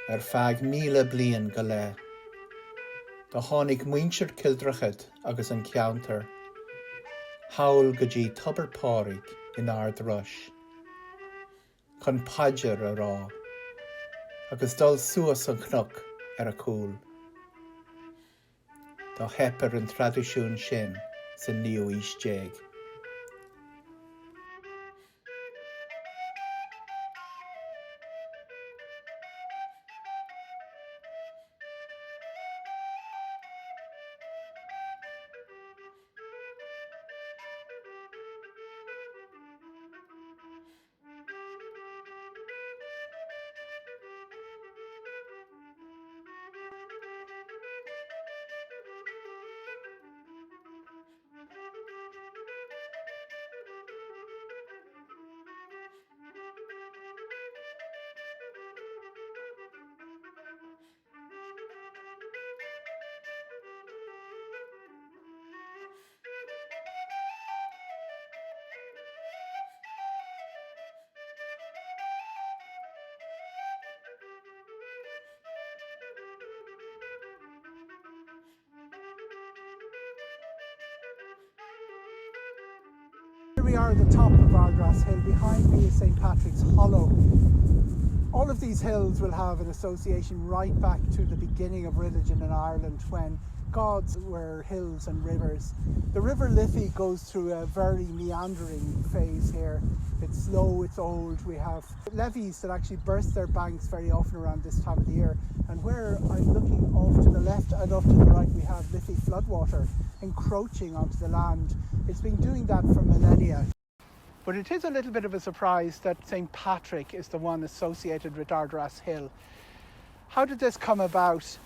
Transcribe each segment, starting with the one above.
feag míle bliain go le. Go tháinig muintir cildrachad agus an ceantar, hawl go dtí tobar páraigh in Ardrass, chun paidir a rá, agus dul suas an cnoc ar a cúl. Tá hepar an tradiisiún sin sa neo-ístéig. Here we are at the top of Ardrass Hill. Behind me is St. Patrick's Hollow. All of these hills will have an association right back to the beginning of religion in Ireland, when gods were hills and rivers. The River Liffey goes through a very meandering phase here. It's slow, it's old. We have levees that actually burst their banks very often around this time of the year. And where I'm looking off to the left and off to the right, we have Liffey floodwater encroaching onto the land. It's been doing that for millennia. But it is a little bit of a surprise that St. Patrick is the one associated with Ardrass Hill. How did this come about?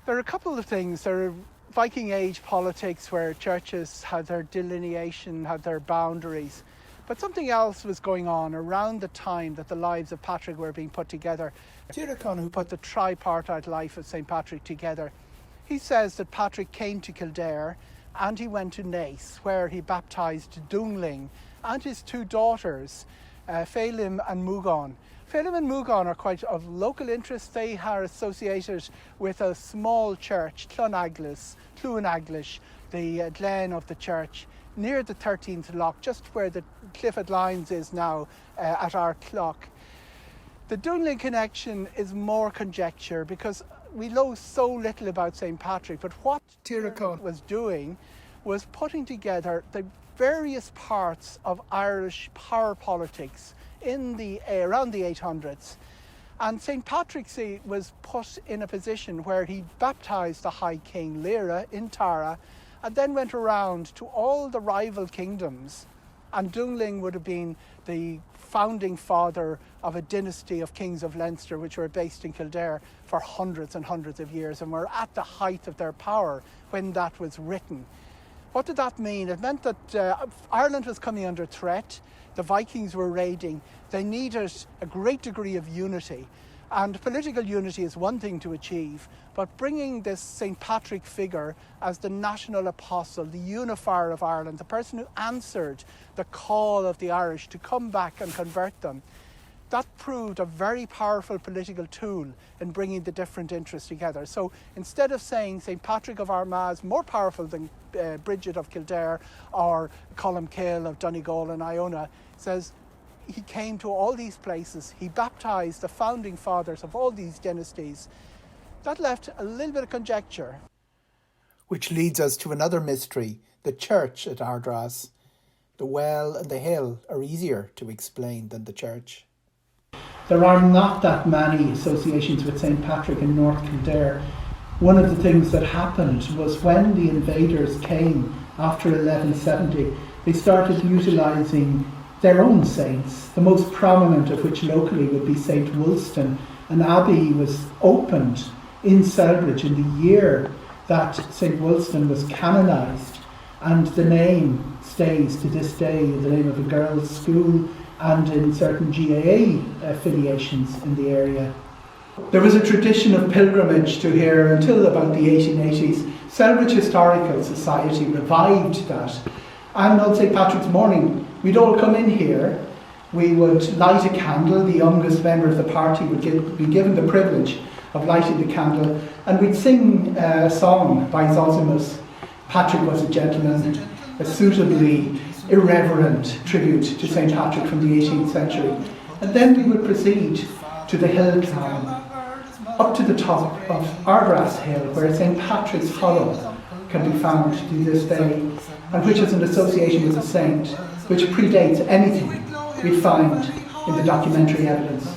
There are a couple of things. There are Viking Age politics where churches had their delineation, had their boundaries. But something else was going on around the time that the lives of Patrick were being put together. Eoghan, who put the tripartite life of St. Patrick together, he says that Patrick came to Kildare and he went to Naas, where he baptised Dungling and his two daughters, Félim and Eoghan. Félim and Eoghan are quite of local interest. They are associated with a small church, Clonaglis, the glen of the church, near the 13th loch, just where the Clifford Lines is now at our clock. The Dungling connection is more conjecture because we know so little about St. Patrick, but what Eoghan was doing was putting together the various parts of Irish power politics in around the 800s. And St. Patrick was put in a position where he baptised the High King Lyra in Tara and then went around to all the rival kingdoms. And Dungling would have been the founding father of a dynasty of kings of Leinster, which were based in Kildare for hundreds and hundreds of years and were at the height of their power when that was written. What did that mean? It meant that Ireland was coming under threat. The Vikings were raiding. They needed a great degree of unity. And political unity is one thing to achieve, but bringing this St. Patrick figure as the national apostle, the unifier of Ireland, the person who answered the call of the Irish to come back and convert them, that proved a very powerful political tool in bringing the different interests together. So instead of saying St. Patrick of Armagh is more powerful than Bridget of Kildare or Columkill of Donegal and Iona, says he came to all these places, he baptised the founding fathers of all these dynasties. That left a little bit of conjecture. Which leads us to another mystery, the church at Ardrass. The well and the hill are easier to explain than the church. There are not that many associations with St. Patrick in North Kildare. One of the things that happened was when the invaders came after 1170, they started utilising their own saints, the most prominent of which locally would be St. Wulstan. An abbey was opened in Celbridge in the year that St. Wulstan was canonised, and the name stays to this day, the name of a girls' school and in certain GAA affiliations in the area. There was a tradition of pilgrimage to here until about the 1880s. Celbridge Historical Society revived that, and on St. Patrick's morning we'd all come in here We would light a candle. The youngest member of the party would be given the privilege of lighting the candle, and we'd sing a song by Zosimus, Patrick Was a Gentleman, a suitably irreverent tribute to St. Patrick from the 18th century. And then we would proceed to the hill climb, up to the top of Ardrass Hill, where St. Patrick's Hollow can be found to this day, and which has an association with the saint, which predates anything we find in the documentary evidence.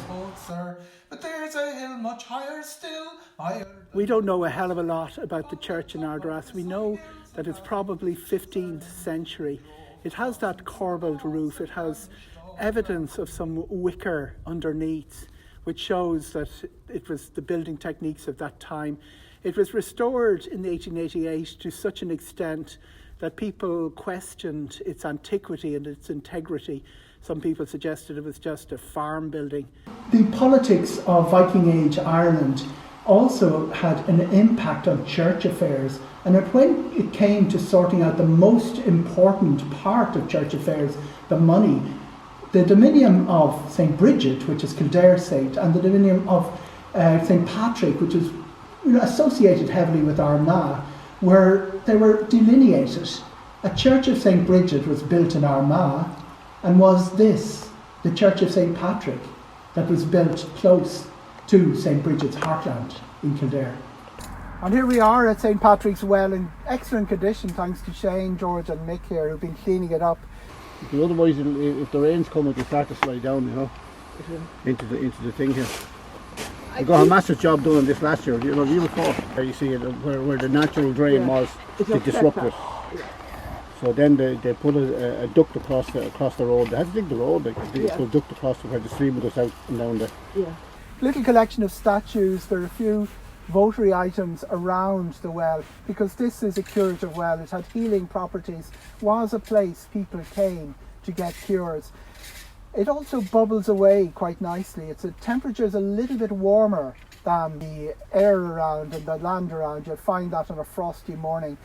We don't know a hell of a lot about the church in Ardrass. We know that it's probably 15th century. It has that corbelled roof. It has evidence of some wicker underneath, which shows that it was the building techniques of that time. It was restored in 1888 to such an extent that people questioned its antiquity and its integrity. Some people suggested it was just a farm building. The politics of Viking Age Ireland also had an impact on church affairs, and when it came to sorting out the most important part of church affairs, the money, the dominion of St. Bridget, which is Kildare saint, and the dominion of St. Patrick, which is associated heavily with Armagh, they were delineated. A church of St. Bridget was built in Armagh, and was this, the church of St. Patrick, that was built close to St. Bridget's heartland in Kildare. And here we are at St. Patrick's Well in excellent condition, thanks to Shane, George and Mick here, who've been cleaning it up. Because otherwise, if the rain's come, it'll start to slide down, into the thing here. We got a massive job done on this last year, the year before. There you see it, where the natural drain was, they disrupted it. So then they put a duct across the road. They had to dig the road, they put a duct across where the stream goes out and down there. Yeah. Little collection of statues. There are a few votary items around the well, because this is a curative well. It had healing properties, was a place people came to get cures. It also bubbles away quite nicely. Its temperature is a little bit warmer than the air around and the land around. You'll find that on a frosty morning.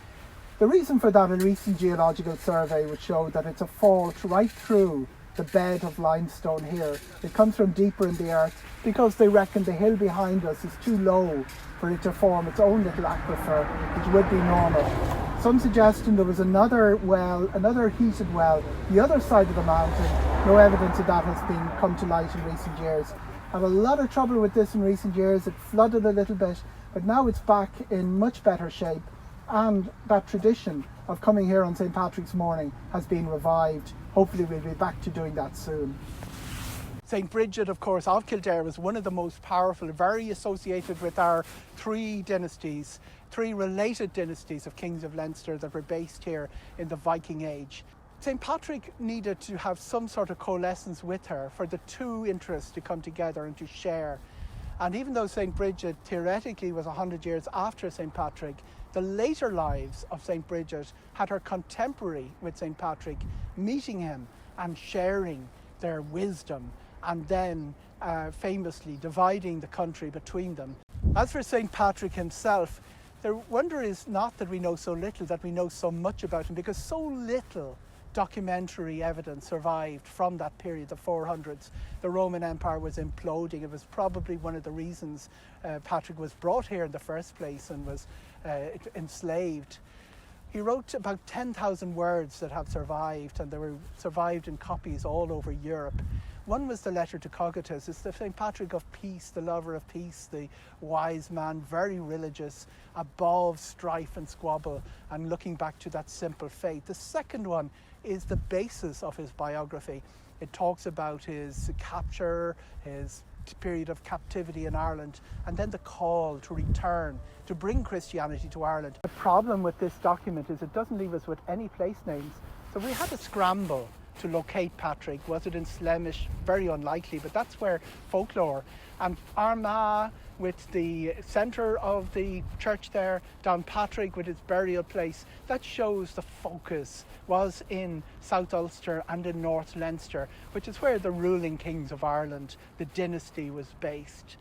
The reason for that, a recent geological survey would show that it's a fault right through the bed of limestone here. It comes from deeper in the earth because they reckon the hill behind us is too low for it to form its own little aquifer, which would be normal. Some suggestion there was another well, another heated well, the other side of the mountain. No evidence of that has come to light in recent years. Had a lot of trouble with this in recent years. It flooded a little bit, but now it's back in much better shape. And that tradition of coming here on St. Patrick's morning has been revived. Hopefully we'll be back to doing that soon. St. Bridget, of course, of Kildare was one of the most powerful, very associated with our three related dynasties of kings of Leinster that were based here in the Viking Age. St. Patrick needed to have some sort of coalescence with her for the two interests to come together and to share. And even though St. Bridget theoretically was 100 years after St. Patrick, the later lives of St. Bridget had her contemporary with St. Patrick meeting him and sharing their wisdom, and then famously dividing the country between them. As for St. Patrick himself, the wonder is not that we know so little, that we know so much about him, because so little documentary evidence survived from that period, the 400s. The Roman Empire was imploding. It was probably one of the reasons Patrick was brought here in the first place and was enslaved. He wrote about 10,000 words that have survived, and they were survived in copies all over Europe. One was the letter to Cogitus. It's the St. Patrick of peace, the lover of peace, the wise man, very religious, above strife and squabble, and looking back to that simple faith. The second one is the basis of his biography. It talks about his capture, his period of captivity in Ireland, and then the call to return, to bring Christianity to Ireland. The problem with this document is it doesn't leave us with any place names. So we had a scramble to locate Patrick. Was it in Slemish? Very unlikely, but that's where folklore. And Armagh with the centre of the church there, Downpatrick with its burial place, that shows the focus was in South Ulster and in North Leinster, which is where the ruling kings of Ireland, the dynasty, was based.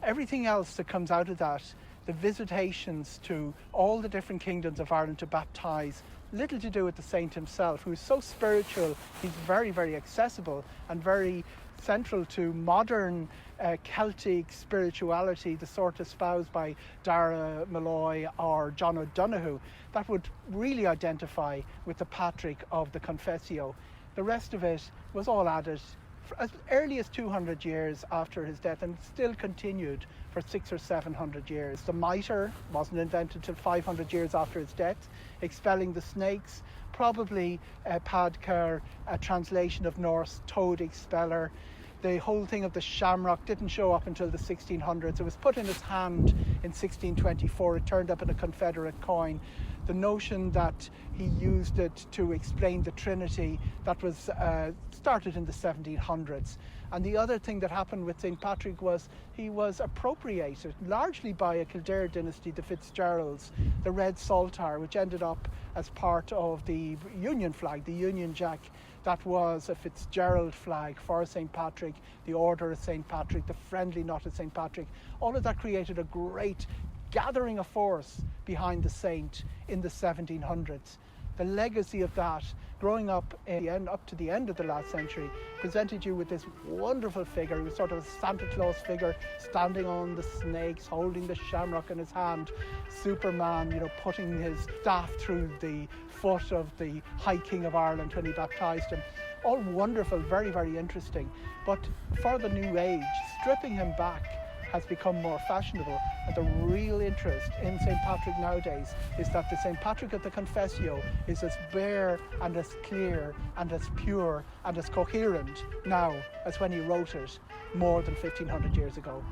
Everything else that comes out of that, the visitations to all the different kingdoms of Ireland to baptise, little to do with the saint himself, who's so spiritual. He's very, very accessible and very central to modern Celtic spirituality, the sort espoused by Dara Malloy or John O'Donoghue, that would really identify with the Patrick of the Confessio. The rest of it was all added as early as 200 years after his death, and still continued for 600 or 700 years. The mitre wasn't invented until 500 years after his death. Expelling the snakes, probably Padcar, a translation of Norse toad expeller. The whole thing of the shamrock didn't show up until the 1600s. It was put in his hand in 1624. It turned up in a Confederate coin. The notion that he used it to explain the Trinity, that was started in the 1700s. And the other thing that happened with St. Patrick was he was appropriated largely by a Kildare dynasty, the Fitzgeralds, the red saltire, which ended up as part of the Union flag, the Union Jack. That was a Fitzgerald flag for St. Patrick, the Order of St. Patrick, the friendly knot of St. Patrick. All of that created a great gathering of force behind the saint in the 1700s. The legacy of that, growing up to the end of the last century, presented you with this wonderful figure. He was sort of a Santa Claus figure, standing on the snakes, holding the shamrock in his hand. Superman, putting his staff through the foot of the High King of Ireland when he baptised him. All wonderful, very, very interesting. But for the new age, stripping him back has become more fashionable, and the real interest in St. Patrick nowadays is that the St. Patrick of the Confessio is as bare and as clear and as pure and as coherent now as when he wrote it more than 1500 years ago.